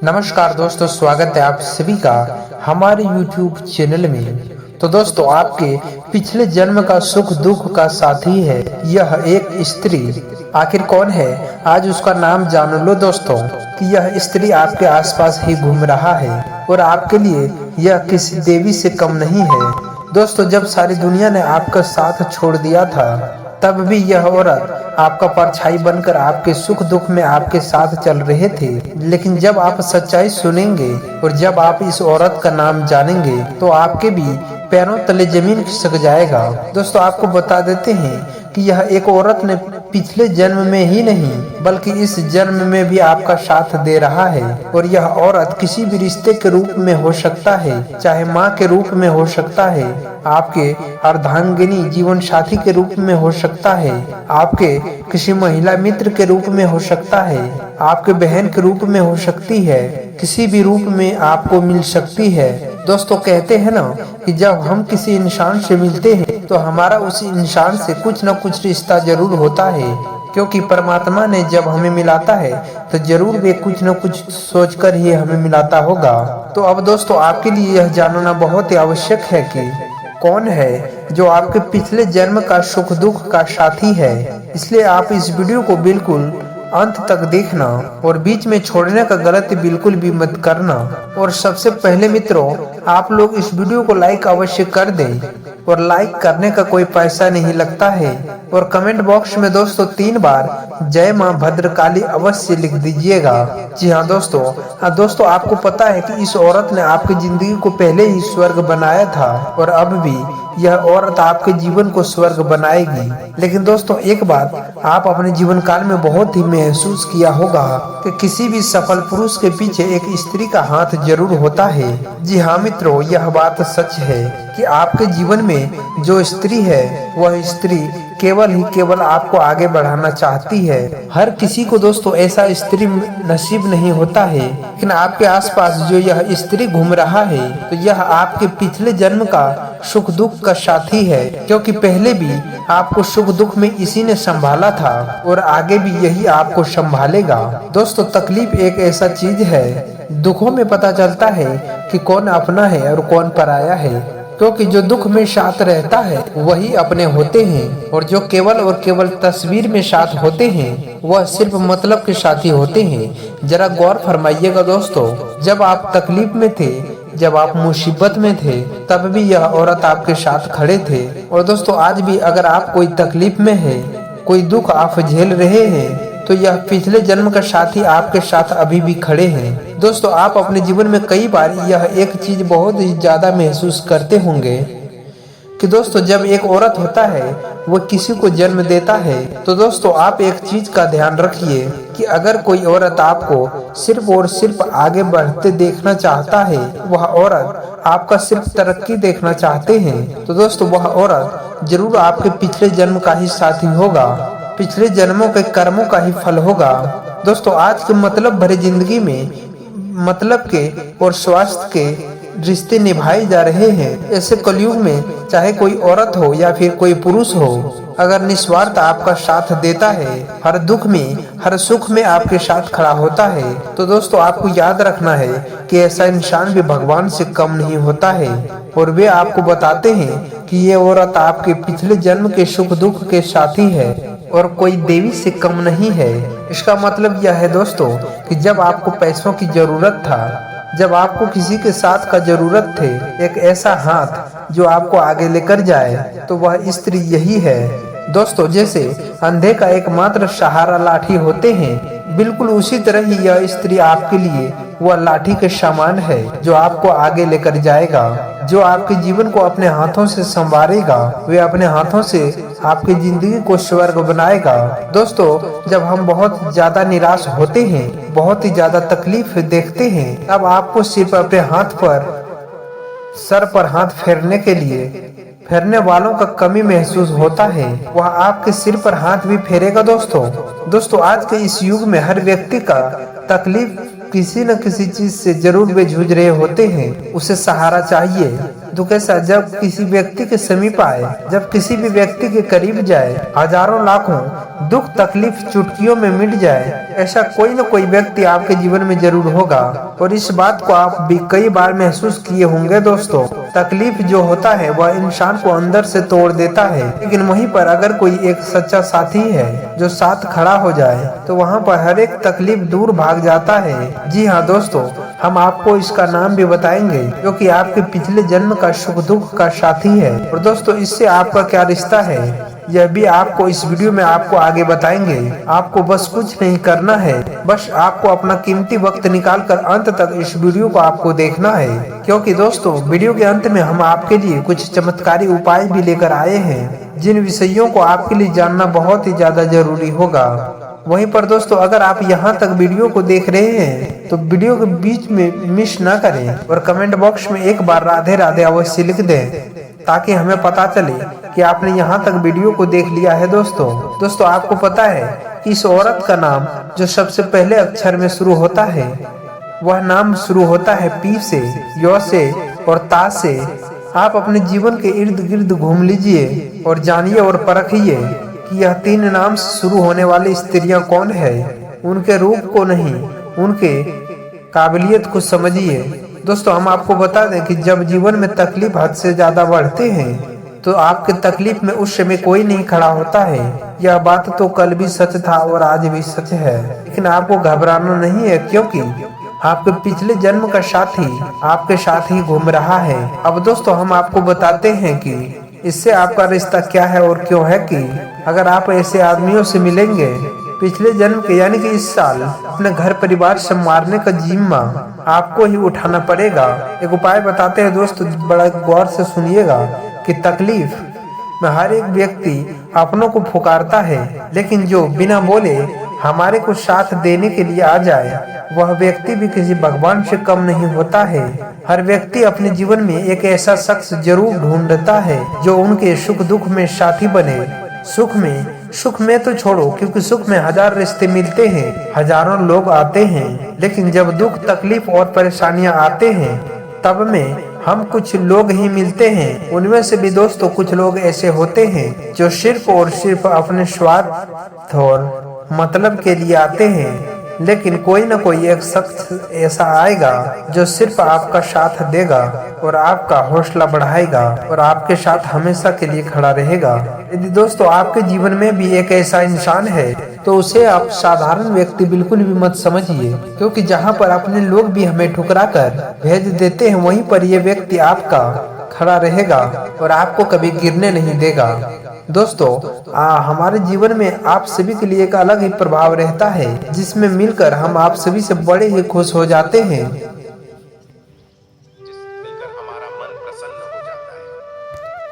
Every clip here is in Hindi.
नमस्कार दोस्तों, स्वागत है आप सभी का हमारे YouTube चैनल में। तो दोस्तों, आपके पिछले जन्म का सुख दुख का साथी है यह एक स्त्री। आखिर कौन है, आज उसका नाम जान लो दोस्तों। कि यह स्त्री आपके आसपास ही घूम रहा है और आपके लिए यह किसी देवी से कम नहीं है। दोस्तों, जब सारी दुनिया ने आपका साथ छोड़ दिया था तब भी यह औरत आपका परछाई बनकर आपके सुख दुख में आपके साथ चल रहे थे। लेकिन जब आप सच्चाई सुनेंगे और जब आप इस औरत का नाम जानेंगे तो आपके भी पैरों तले जमीन खिसक जाएगा। दोस्तों, आपको बता देते हैं कि यह एक औरत ने पिछले जन्म में ही नहीं बल्कि इस जन्म में भी आपका साथ दे रहा है। और यह औरत किसी भी रिश्ते के रूप में हो सकता है, चाहे माँ के रूप में हो सकता है, आपके अर्धांगिनी जीवन साथी के रूप में हो सकता है, आपके किसी महिला मित्र के रूप में हो सकता है, आपके बहन के रूप में हो सकती है, किसी भी रूप में आपको मिल सकती है। दोस्तों, कहते हैं ना कि जब हम किसी इंसान से मिलते हैं तो हमारा उस इंसान से कुछ न कुछ रिश्ता जरूर होता है, क्योंकि परमात्मा ने जब हमें मिलाता है तो जरूर वे कुछ न कुछ सोचकर ही हमें मिलाता होगा। तो अब दोस्तों, आपके लिए यह जानना बहुत ही आवश्यक है कि कौन है जो आपके पिछले जन्म का सुख दुख का साथी है। इसलिए आप इस वीडियो को बिल्कुल अंत तक देखना और बीच में छोड़ने का गलती बिल्कुल भी मत करना। और सबसे पहले मित्रों, आप लोग इस वीडियो को लाइक अवश्य कर दें और लाइक करने का कोई पैसा नहीं लगता है। और कमेंट बॉक्स में दोस्तों 3 बार जय मां भद्रकाली अवश्य लिख दीजिएगा। जी हाँ दोस्तों, आपको पता है कि इस औरत ने आपकी जिंदगी को पहले ही स्वर्ग बनाया था और अब भी यह औरत आपके जीवन को स्वर्ग बनाएगी। लेकिन दोस्तों, एक बात आप अपने जीवन काल में बहुत ही महसूस किया होगा कि किसी भी सफल पुरुष के पीछे एक स्त्री का हाथ जरूर होता है। जी हाँ मित्रों, यह बात सच है कि आपके जीवन में जो स्त्री है वह स्त्री केवल आपको आगे बढ़ाना चाहती है। हर किसी को दोस्तों ऐसा स्त्री नसीब नहीं होता है, लेकिन आपके आसपास जो यह स्त्री घूम रहा है तो यह आपके पिछले जन्म का सुख दुख का साथी है, क्योंकि पहले भी आपको सुख दुख में इसी ने संभाला था और आगे भी यही आपको संभालेगा। दोस्तों, तकलीफ एक ऐसा चीज है, दुखों में पता चलता है कि कौन अपना है और कौन पराया है, क्योंकि जो दुख में साथ रहता है वही अपने होते हैं और जो केवल तस्वीर में साथ होते हैं वह सिर्फ मतलब के साथी होते हैं। जरा गौर फरमाइएगा दोस्तों, जब आप तकलीफ में थे, जब आप मुसीबत में थे, तब भी यह औरत आपके साथ खड़े थे। और दोस्तों, आज भी अगर आप कोई तकलीफ में है, कोई दुख आप झेल रहे हैं, तो यह पिछले जन्म का साथी आपके साथ अभी भी खड़े हैं। दोस्तों, आप अपने जीवन में कई बार यह एक चीज बहुत ही ज्यादा महसूस करते होंगे कि दोस्तों, जब एक औरत होता है वो किसी को जन्म देता है तो दोस्तों, आप एक चीज का ध्यान रखिए कि अगर कोई औरत आपको सिर्फ और सिर्फ आगे बढ़ते देखना चाहता है, वह औरत आपका सिर्फ तरक्की देखना चाहते हैं, तो दोस्तों वह औरत जरूर आपके पिछले जन्म का ही साथी होगा, पिछले जन्मों के कर्मों का ही फल होगा। दोस्तों, आज के मतलब भरे जिंदगी में मतलब के और स्वास्थ्य के रिश्ते निभाए जा रहे हैं। ऐसे कलयुग में चाहे कोई औरत हो या फिर कोई पुरुष हो, अगर निस्वार्थ आपका साथ देता है, हर दुख में हर सुख में आपके साथ खड़ा होता है, तो दोस्तों आपको याद रखना है कि ऐसा इंसान भी भगवान से कम नहीं होता है। और वे आपको बताते हैं कि ये औरत आपके पिछले जन्म के सुख दुख के साथी है और कोई देवी से कम नहीं है। इसका मतलब यह है दोस्तों कि जब आपको पैसों की जरूरत था, जब आपको किसी के साथ का जरूरत थे, एक ऐसा हाथ जो आपको आगे लेकर जाए, तो वह स्त्री यही है। दोस्तों, जैसे अंधे का एकमात्र सहारा लाठी होते हैं, बिल्कुल उसी तरह ही यह स्त्री आपके लिए वह लाठी के समान है जो आपको आगे लेकर जाएगा, जो आपके जीवन को अपने हाथों से संवारेगा, वे अपने हाथों से आपकी जिंदगी को स्वर्ग बनाएगा। दोस्तों, जब हम बहुत ज्यादा निराश होते हैं, बहुत ही ज्यादा तकलीफ देखते हैं, तब आपको सिर्फ अपने हाथ पर सर पर हाथ फेरने के लिए फेरने वालों का कमी महसूस होता है, वह आपके सिर पर हाथ भी फेरेगा। दोस्तों, आज के इस युग में हर व्यक्ति का तकलीफ किसी न किसी चीज से जरूर वे जूझ रहे होते हैं, उसे सहारा चाहिए। दुख ऐसा जब किसी व्यक्ति के समीप आए, जब किसी भी व्यक्ति के करीब जाए, हजारों लाखों दुख तकलीफ चुटकियों में मिट जाए। ऐसा कोई न कोई व्यक्ति आपके जीवन में जरूर होगा और इस बात को आप भी कई बार महसूस किए होंगे दोस्तों। तकलीफ जो होता है वह इंसान को अंदर से तोड़ देता है, लेकिन वहीं पर अगर कोई एक सच्चा साथी है जो साथ खड़ा हो जाए तो वहाँ पर हर एक तकलीफ दूर भाग जाता है। जी हाँ दोस्तों, हम आपको इसका नाम भी बताएंगे, जो कि आपके पिछले जन्म का सुख दुख का साथी है। और दोस्तों, इससे आपका क्या रिश्ता है यह भी आपको इस वीडियो में आपको आगे बताएंगे। आपको बस कुछ नहीं करना है, बस आपको अपना कीमती वक्त निकाल कर अंत तक इस वीडियो को आपको देखना है, क्योंकि दोस्तों वीडियो के अंत में हम आपके लिए कुछ चमत्कारी उपाय भी लेकर आए हैं, जिन विषयों को आपके लिए जानना बहुत ही ज्यादा जरूरी होगा। वहीं पर दोस्तों, अगर आप यहाँ तक वीडियो को देख रहे हैं तो वीडियो के बीच में मिस ना करें और कमेंट बॉक्स में एक बार राधे राधे अवश्य लिख दें, ताकि हमें पता चले कि आपने यहाँ तक वीडियो को देख लिया है। दोस्तों आपको पता है कि इस औरत का नाम जो सबसे पहले अक्षर में शुरू होता है, वह नाम शुरू होता है पी से, यो से और ता से। आप अपने जीवन के इर्द गिर्द घूम लीजिए और जानिए और परखिए कि यह 3 नाम से शुरू होने वाली स्त्रियां कौन है। उनके रूप को नहीं, उनके काबिलियत को समझिए। दोस्तों, हम आपको बता दें कि जब जीवन में तकलीफ हद से ज्यादा बढ़ते हैं तो आपके तकलीफ में उस समय कोई नहीं खड़ा होता है। यह बात तो कल भी सच था और आज भी सच है, लेकिन आपको घबराना नहीं है, क्योंकि आपके पिछले जन्म का साथी आपके साथ ही घूम रहा है। अब दोस्तों, हम आपको बताते हैं कि इससे आपका रिश्ता क्या है और क्यों है कि अगर आप ऐसे आदमियों से मिलेंगे पिछले जन्म के, यानी कि इस साल अपने घर परिवार से मारने का जिम्मा आपको ही उठाना पड़ेगा। एक उपाय बताते हैं दोस्तों, बड़ा गौर से सुनिएगा कि तकलीफ में हर एक व्यक्ति अपनों को पुकारता है, लेकिन जो बिना बोले हमारे को साथ देने के लिए आ जाए, वह व्यक्ति भी किसी भगवान से कम नहीं होता है। हर व्यक्ति अपने जीवन में एक ऐसा शख्स जरूर ढूंढता है जो उनके सुख दुख में साथी बने। सुख में तो छोड़ो, क्योंकि सुख में 1000 रिश्ते मिलते हैं, हजारों लोग आते हैं, लेकिन जब दुख तकलीफ और परेशानियां आते हैं तब में हम कुछ लोग ही मिलते हैं। उनमें से भी दोस्तों कुछ लोग ऐसे होते हैं जो सिर्फ और सिर्फ अपने स्वार्थ और मतलब के लिए आते हैं, लेकिन कोई न कोई एक शख्स ऐसा आएगा जो सिर्फ आपका साथ देगा और आपका हौसला बढ़ाएगा और आपके साथ हमेशा के लिए खड़ा रहेगा। यदि दोस्तों आपके जीवन में भी एक ऐसा इंसान है तो उसे आप साधारण व्यक्ति बिल्कुल भी मत समझिए, क्योंकि जहां पर अपने लोग भी हमें ठुकरा कर भेज देते हैं, वहीं पर ये व्यक्ति आपका खड़ा रहेगा और आपको कभी गिरने नहीं देगा। दोस्तों, हमारे जीवन में आप सभी के लिए एक अलग ही प्रभाव रहता है, जिसमें मिलकर हम आप सभी से बड़े ही खुश हो जाते हैं।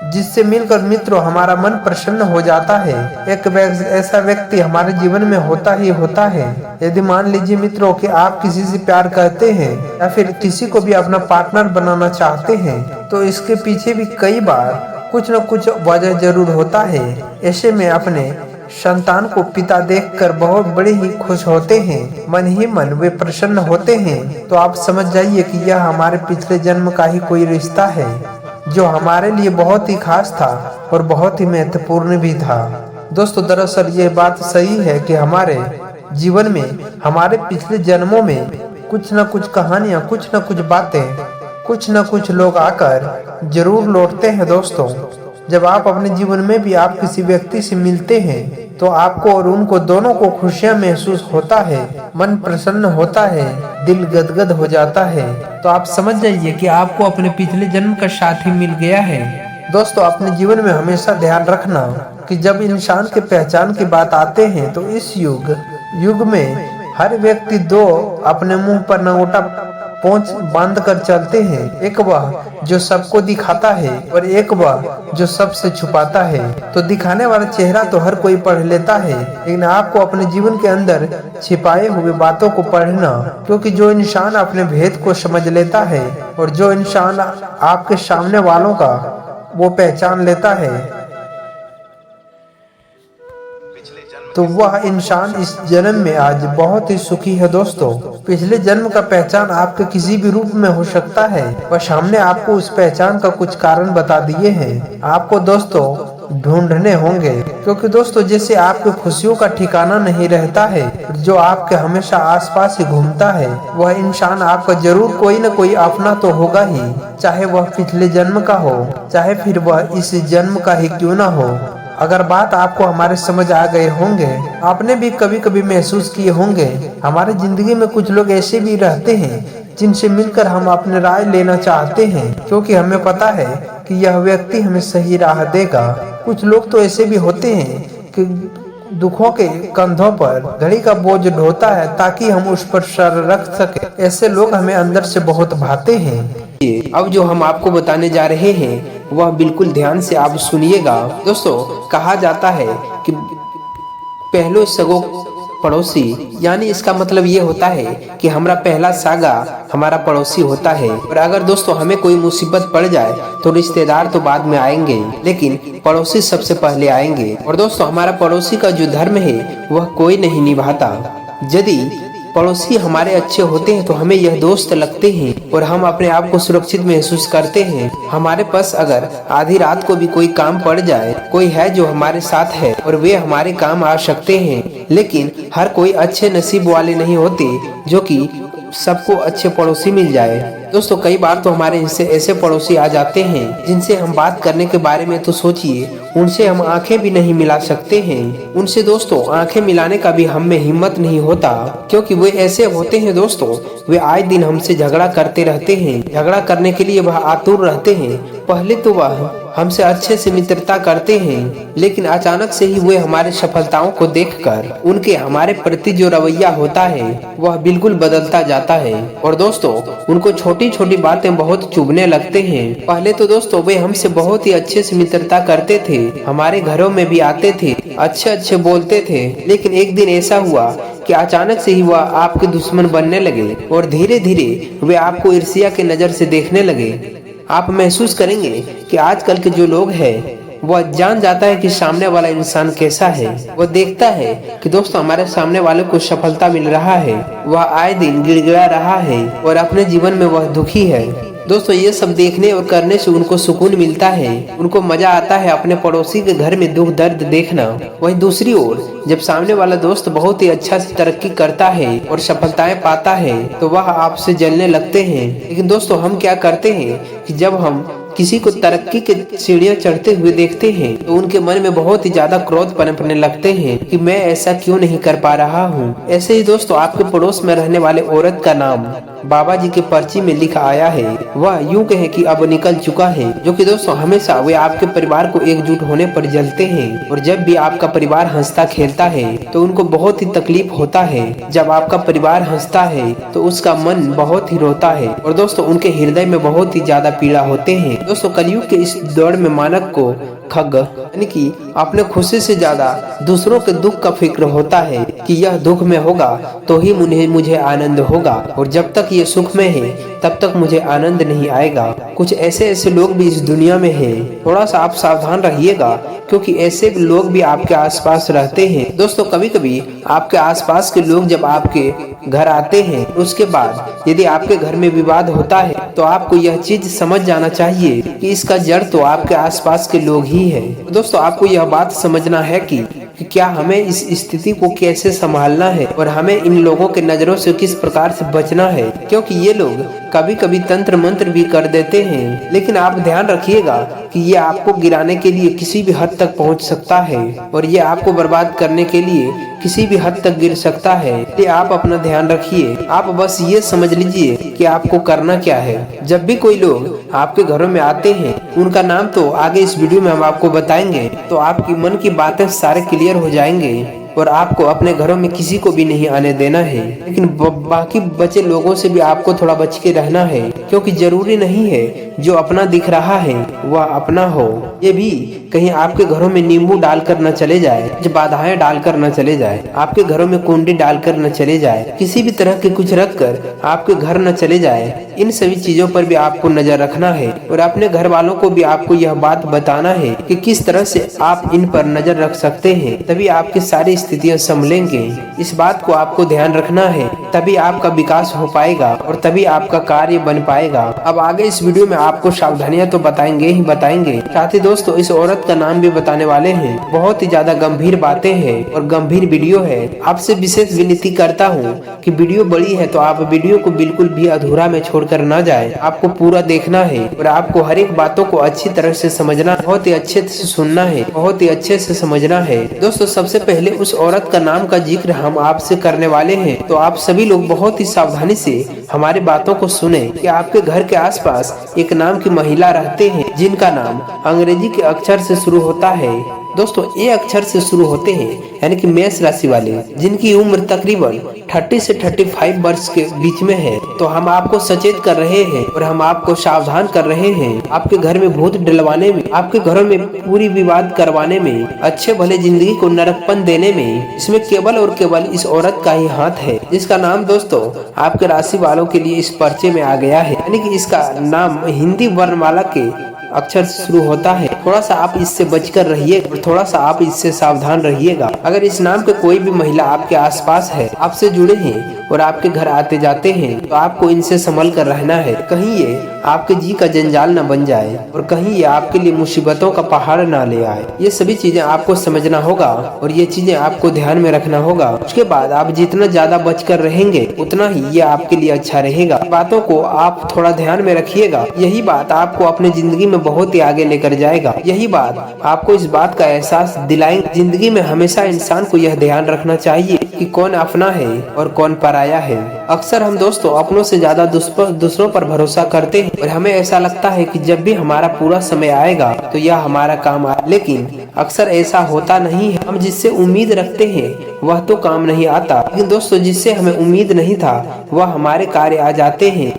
जिससे मिलकर मित्रों हमारा मन प्रसन्न हो जाता है। एक ऐसा व्यक्ति हमारे जीवन में होता ही होता है। यदि मान लीजिए मित्रों कि आप किसी से प्यार करते हैं या फिर किसी को भी अपना पार्टनर बनाना चाहते हैं, तो इसके पीछे भी कई बार कुछ न कुछ वजह जरूर होता है। ऐसे में अपने संतान को पिता देखकर बहुत बड़े ही खुश होते हैं, मन ही मन वे प्रसन्न होते हैं। तो आप समझ जाइए कि यह हमारे पिछले जन्म का ही कोई रिश्ता है, जो हमारे लिए बहुत ही खास था और बहुत ही महत्वपूर्ण भी था। दोस्तों, दरअसल ये बात सही है कि हमारे जीवन में हमारे पिछले जन्मों में कुछ न कुछ कहानियां, कुछ न कुछ बातें, कुछ न कुछ लोग आकर जरूर लौटते हैं। दोस्तों, जब आप अपने जीवन में भी आप किसी व्यक्ति से मिलते हैं तो आपको और उनको दोनों को खुशियां महसूस होता है, मन प्रसन्न होता है, दिल गदगद हो जाता है। तो आप समझ जाइए कि आपको अपने पिछले जन्म का साथी मिल गया है। दोस्तों, अपने जीवन में हमेशा ध्यान रखना कि जब इंसान के पहचान की बात आते हैं तो इस युग में हर व्यक्ति 2 अपने मुंह पर नंगोटा पोंछ बांध कर चलते हैं। एक वह जो सबको दिखाता है और एक वह जो सबसे छुपाता है। तो दिखाने वाला चेहरा तो हर कोई पढ़ लेता है, लेकिन आपको अपने जीवन के अंदर छिपाए हुए बातों को पढ़ना, क्योंकि जो इंसान अपने भेद को समझ लेता है और जो इंसान आपके सामने वालों का वो पहचान लेता है, पिछले जन्म तो वह इंसान इस जन्म में आज बहुत ही सुखी है दोस्तों। पिछले जन्म का पहचान आपके किसी भी रूप में हो सकता है, बस हमने आपको उस पहचान का कुछ कारण बता दिए हैं। आपको दोस्तों ढूंढने होंगे, क्योंकि दोस्तों जैसे आपके खुशियों का ठिकाना नहीं रहता है, जो आपके हमेशा आसपास ही घूमता है, वह इंसान आपका जरूर कोई न कोई अपना तो होगा ही, चाहे वह पिछले जन्म का हो, चाहे फिर वह इस जन्म का ही क्यों ना हो। अगर बात आपको हमारे समझ आ गए होंगे, आपने भी कभी कभी महसूस किए होंगे, हमारे जिंदगी में कुछ लोग ऐसे भी रहते हैं जिनसे मिलकर हम अपनी राय लेना चाहते हैं, क्योंकि हमें पता है कि यह व्यक्ति हमें सही राह देगा। कुछ लोग तो ऐसे भी होते हैं कि दुखों के कंधों पर घड़ी का बोझ ढोता है ताकि हम उस पर सर रख सके। ऐसे लोग हमें अंदर से बहुत भाते हैं। अब जो हम आपको बताने जा रहे हैं वह बिल्कुल ध्यान से आप सुनिएगा। दोस्तों कहा जाता है कि पहलो सगो पड़ोसी, यानी इसका मतलब ये होता है कि हमारा पहला सागा हमारा पड़ोसी होता है। और अगर दोस्तों हमें कोई मुसीबत पड़ जाए तो रिश्तेदार तो बाद में आएंगे, लेकिन पड़ोसी सबसे पहले आएंगे। और दोस्तों हमारा पड़ोसी का जो धर्म है वह कोई नहीं निभाता। यदि पड़ोसी हमारे अच्छे होते हैं तो हमें यह दोस्त लगते हैं और हम अपने आप को सुरक्षित महसूस करते हैं। हमारे पास अगर आधी रात को भी कोई काम पड़ जाए, कोई है जो हमारे साथ है और वे हमारे काम आ सकते हैं, लेकिन हर कोई अच्छे नसीब वाले नहीं होते जो कि सबको अच्छे पड़ोसी मिल जाए। दोस्तों कई बार तो हमारे ऐसे पड़ोसी आ जाते हैं जिनसे हम बात करने के बारे में तो सोचिए, उनसे हम आंखें भी नहीं मिला सकते हैं। उनसे दोस्तों आंखें मिलाने का भी हम में हिम्मत नहीं होता, क्योंकि वे ऐसे होते हैं दोस्तों, वे आए दिन हमसे झगड़ा करते रहते हैं। झगड़ा करने के लिए वह आतुर रहते हैं। पहले तो वह हमसे अच्छे से मित्रता करते हैं, लेकिन अचानक से ही वे हमारे सफलताओं को देखकर उनके हमारे प्रति जो रवैया होता है वह बिल्कुल बदलता जाता है। और दोस्तों उनको छोटी छोटी बातें बहुत चुभने लगते हैं। पहले तो दोस्तों वे हमसे बहुत ही अच्छे से मित्रता करते थे, हमारे घरों में भी आते थे, अच्छे अच्छे बोलते थे, लेकिन एक दिन ऐसा हुआ कि अचानक से ही वह आपके दुश्मन बनने लगे और धीरे धीरे वे आपको ईर्ष्या के नजर से देखने लगे। आप महसूस करेंगे कि आजकल के जो लोग हैं वह जान जाता है कि सामने वाला इंसान कैसा है। वह देखता है कि दोस्तों हमारे सामने वाले को सफलता मिल रहा है, वह आए दिन गिड़गिड़ा रहा है और अपने जीवन में वह दुखी है। दोस्तों ये सब देखने और करने से उनको सुकून मिलता है, उनको मजा आता है अपने पड़ोसी के घर में दुख दर्द देखना। वहीं दूसरी ओर जब सामने वाला दोस्त बहुत ही अच्छा से तरक्की करता है और सफलताएं पाता है तो वह आपसे जलने लगते हैं। लेकिन दोस्तों हम क्या करते हैं कि जब हम किसी को तरक्की के सीढ़ियां चढ़ते हुए देखते हैं तो उनके मन में बहुत ही ज्यादा क्रोध पनपने लगते हैं कि मैं ऐसा क्यों नहीं कर पा रहा हूँ। ऐसे ही दोस्तों आपके पड़ोस में रहने वाले औरत का नाम बाबा जी के पर्ची में लिखा आया है, वह यूं कहे कि अब निकल चुका है, जो कि दोस्तों हमेशा वे आपके परिवार को एकजुट होने पर जलते हैं। और जब भी आपका परिवार हंसता खेलता है तो उनको बहुत ही तकलीफ होता है। जब आपका परिवार हंसता है तो उसका मन बहुत ही रोता है और दोस्तों उनके हृदय में बहुत ही ज्यादा पीड़ा होते हैं। दोस्तों कलयुग के इस दौर में मानव को खग यानी कि अपने खुशी से ज्यादा दूसरों के दुख का फिक्र होता है कि यह दुख में होगा तो ही मुझे आनंद होगा, और जब तक ये सुख में है तब तक मुझे आनंद नहीं आएगा। कुछ ऐसे लोग भी इस दुनिया में हैं। थोड़ा सा आप सावधान रहिएगा, क्योंकि ऐसे लोग भी आपके आसपास रहते हैं। दोस्तों कभी कभी आपके आसपास के लोग जब आपके घर आते हैं, उसके बाद यदि आपके घर में विवाद होता है तो आपको यह चीज समझ जाना चाहिए कि इसका जड़ तो आपके आसपास के लोग ही है। दोस्तों आपको यह बात समझना है कि क्या हमें इस स्थिति को कैसे संभालना है और हमें इन लोगों के नजरों से किस प्रकार से बचना है, क्योंकि ये लोग कभी कभी तंत्र मंत्र भी कर देते हैं। लेकिन आप ध्यान रखिएगा कि ये आपको गिराने के लिए किसी भी हद तक पहुंच सकता है और ये आपको बर्बाद करने के लिए किसी भी हद तक गिर सकता है। इसलिए आप अपना ध्यान रखिए। आप बस ये समझ लीजिए कि आपको करना क्या है। जब भी कोई लोग आपके घरों में आते हैं, उनका नाम तो आगे इस वीडियो में हम आपको बताएंगे, तो आपकी मन की बातें सारे क्लियर हो जाएंगे और आपको अपने घरों में किसी को भी नहीं आने देना है। लेकिन बाकी बचे लोगों से भी आपको थोड़ा बच के रहना है, क्योंकि जरूरी नहीं है जो अपना दिख रहा है वह अपना हो। ये भी कहीं आपके घरों में नींबू डालकर न चले जाए, जो बाधाएं डालकर न चले जाए, आपके घरों में कुंडी डालकर न चले जाए, किसी भी तरह के कुछ रख कर आपके घर न चले जाए। इन सभी चीजों पर भी आपको नजर रखना है और अपने घर वालों को भी आपको यह बात बताना है कि किस तरह से आप इन पर नजर रख सकते हैं। तभी आपकी सारी स्थितियां संभलेंगे, इस बात को आपको ध्यान रखना है, तभी आपका विकास हो पाएगा और तभी आपका कार्य बन पाएगा। अब आगे इस वीडियो में आपको सावधानियां तो बताएंगे ही बताएंगे, साथ ही दोस्तों इस औरत का नाम भी बताने वाले हैं। बहुत ही ज्यादा गंभीर बातें हैं और गंभीर वीडियो है। आपसे विशेष विनती करता हूँ कि वीडियो बड़ी है तो आप वीडियो को बिल्कुल भी अधूरा में छोड़कर ना जाए, आपको पूरा देखना है और आपको हर एक बातों को अच्छी तरह से समझना, बहुत ही अच्छे से सुनना है, बहुत ही अच्छे से समझना है। दोस्तों सबसे पहले उस औरत का नाम का जिक्र हम आपसे करने वाले हैं, तो आप सभी लोग बहुत ही सावधानी से हमारी बातों को सुने कि आपके घर के आसपास एक नाम की महिला रहते हैं जिनका नाम अंग्रेजी के अक्षर से शुरू होता है। दोस्तों ए अक्षर से शुरू होते हैं, यानी कि मेष राशि वाले, जिनकी उम्र तकरीबन 30 से 35 वर्ष के बीच में है। तो हम आपको सचेत कर रहे हैं और हम आपको सावधान कर रहे हैं, आपके घर में भूत डलवाने में, आपके घरों में पूरी विवाद करवाने में, अच्छे भले जिंदगी को नरकपन देने में, इसमें केवल और केवल इस औरत का ही हाथ है, जिसका नाम दोस्तों आपके राशि वालों के लिए इस पर्चे में आ गया है। यानी कि इसका नाम हिंदी वर्णमाला के अक्षर से शुरू होता है। थोड़ा सा आप इससे बचकर रहिए और थोड़ा सा आप इससे सावधान रहिएगा। अगर इस नाम के कोई भी महिला आपके आसपास है, आपसे जुड़े हैं और आपके घर आते जाते हैं, तो आपको इनसे संभल कर रहना है। कहीं ये आपके जी का जंजाल न बन जाए और कहीं ये आपके लिए मुसीबतों का पहाड़ ना ले आए। ये सभी चीजें आपको समझना होगा और ये चीजें आपको ध्यान में रखना होगा। उसके बाद आप जितना ज्यादा बचकर रहेंगे उतना ही ये आपके लिए अच्छा रहेगा। बातों को आप थोड़ा ध्यान में रखिएगा, यही बात आपको अपने जिंदगी में बहुत ही आगे लेकर जाएगा। यही बात आपको इस बात का एहसास दिलाएंगे। जिंदगी में हमेशा इंसान को यह ध्यान रखना चाहिए कि कौन अपना है और कौन पराया है। अक्सर हम दोस्तों अपनों से ज्यादा दूसरों पर भरोसा करते हैं और हमें ऐसा लगता है कि जब भी हमारा पूरा समय आएगा तो यह हमारा काम आए, लेकिन अक्सर ऐसा होता नहीं है। हम जिससे उम्मीद रखते हैं वह तो काम नहीं आता, लेकिन दोस्तों जिससे हमें उम्मीद नहीं था वह हमारे कार्य आ जाते हैं।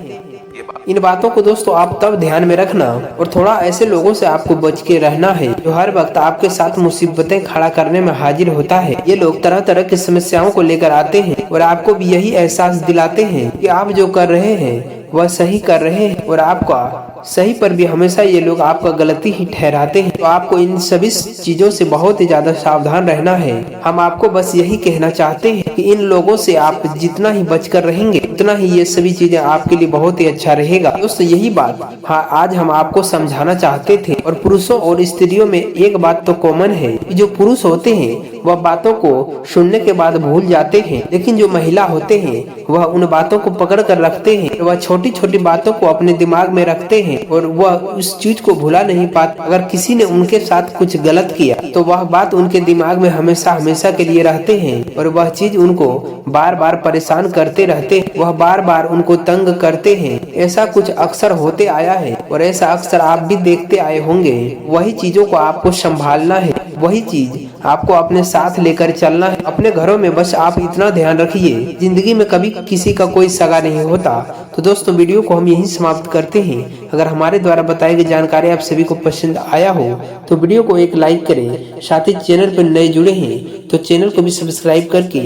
इन बातों को दोस्तों आप तब ध्यान में रखना और थोड़ा ऐसे लोगों से आपको बच के रहना है जो हर वक्त आपके साथ मुसीबतें खड़ा करने में हाजिर होता है। ये लोग तरह तरह की समस्याओं को लेकर आते हैं और आपको भी यही एहसास दिलाते हैं कि आप जो कर रहे हैं वह सही कर रहे हैं और आपका सही पर भी हमेशा ये लोग आपका गलती ही ठहराते हैं। तो आपको इन सभी चीजों से बहुत ही ज्यादा सावधान रहना है। हम आपको बस यही कहना चाहते हैं कि इन लोगों से आप जितना ही बचकर रहेंगे उतना ही ये सभी चीजें आपके लिए बहुत ही अच्छा रहेगा। दोस्तों यही बात आज हम आपको समझाना चाहते थे। और पुरुषों और स्त्रियों में एक बात तो कॉमन है कि जो पुरुष होते हैं वह बातों को सुनने के बाद भूल जाते हैं, लेकिन जो महिला होते हैं वह उन बातों को पकड़ कर रखते हैं। वह छोटी छोटी बातों को अपने दिमाग में रखते हैं और वह उस चीज को भुला नहीं पाते। अगर किसी ने उनके साथ कुछ गलत किया तो वह बात उनके दिमाग में हमेशा हमेशा के लिए रहते हैं और वह चीज उनको बार बार परेशान करते रहते हैं, वह बार बार उनको तंग करते हैं। ऐसा कुछ अक्सर होते आया है और ऐसा अक्सर आप भी देखते आए होंगे। वही चीजों को आपको संभालना है, वही चीज आपको अपने साथ लेकर चलना है। अपने घरों में बस आप इतना ध्यान रखिए, जिंदगी में कभी किसी का कोई सगा नहीं होता। तो दोस्तों वीडियो को हम यहीं समाप्त करते हैं। अगर हमारे द्वारा बताई गई जानकारी आप सभी को पसंद आया हो तो वीडियो को एक लाइक करें, साथ ही चैनल पर नए जुड़े हैं तो चैनल को भी सब्सक्राइब करके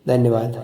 धन्यवाद।